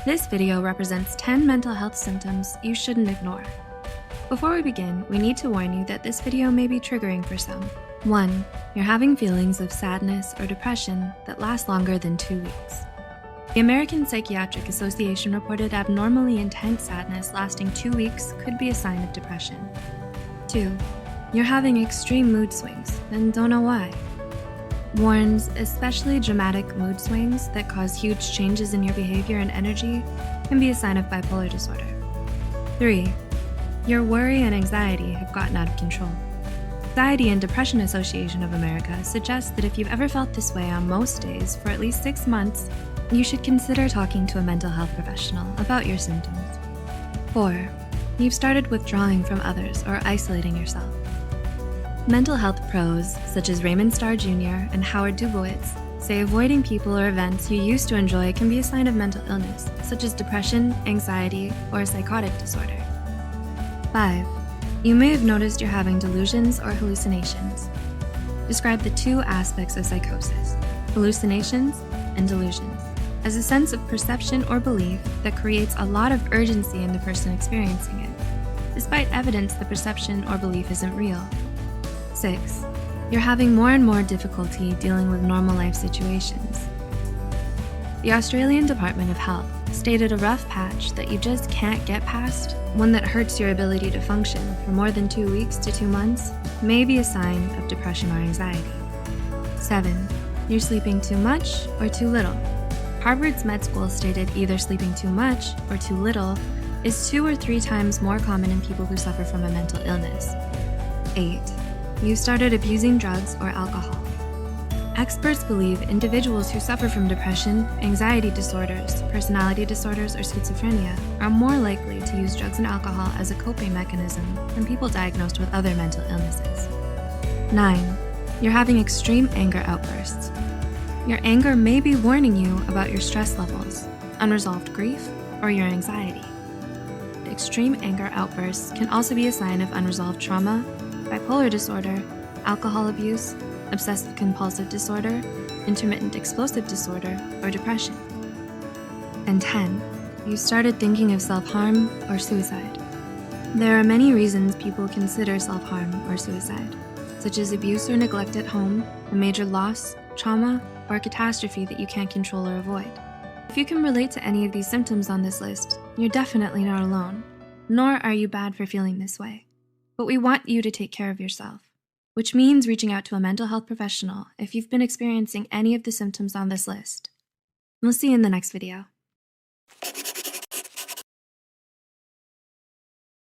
This video represents 10 mental health symptoms you shouldn't ignore. Before we begin, we need to warn you that this video may be triggering for some. 1. You're having feelings of sadness or depression that last longer than 2 weeks. The American Psychiatric Association reported abnormally intense sadness lasting 2 weeks could be a sign of depression. 2. You're having extreme mood swings and don't know why. Warns especially dramatic mood swings that cause huge changes in your behavior and energy can be a sign of bipolar disorder. 3. Your worry and anxiety have gotten out of control. Anxiety and Depression Association of America suggests that if you've ever felt this way on most days for at least 6 months, you should consider talking to a mental health professional about your symptoms. 4. You've started withdrawing from others or isolating yourself. Mental health pros, such as Raymond Starr Jr. and Howard Dubowitz, say avoiding people or events you used to enjoy can be a sign of mental illness, such as depression, anxiety, or a psychotic disorder. 5. You may have noticed you're having delusions or hallucinations. Describe the two aspects of psychosis, hallucinations and delusions, as a sense of perception or belief that creates a lot of urgency in the person experiencing it, despite evidence the perception or belief isn't real. 6. You're having more and more difficulty dealing with normal life situations. The Australian Department of Health stated a rough patch that you just can't get past, one that hurts your ability to function for more than 2 weeks to 2 months, may be a sign of depression or anxiety. 7. You're sleeping too much or too little. Harvard's med school stated either sleeping too much or too little is 2 or 3 times more common in people who suffer from a mental illness. 8. You started abusing drugs or alcohol. Experts believe individuals who suffer from depression, anxiety disorders, personality disorders, or schizophrenia are more likely to use drugs and alcohol as a coping mechanism than people diagnosed with other mental illnesses. 9. You're having extreme anger outbursts. Your anger may be warning you about your stress levels, unresolved grief, or your anxiety. Extreme anger outbursts can also be a sign of unresolved trauma, bipolar disorder, alcohol abuse, obsessive-compulsive disorder, intermittent explosive disorder, or depression. And 10. You started thinking of self-harm or suicide. There are many reasons people consider self-harm or suicide, such as abuse or neglect at home, a major loss, trauma, or a catastrophe that you can't control or avoid. If you can relate to any of these symptoms on this list, you're definitely not alone, nor are you bad for feeling this way. But we want you to take care of yourself, which means reaching out to a mental health professional if you've been experiencing any of the symptoms on this list. We'll see you in the next video.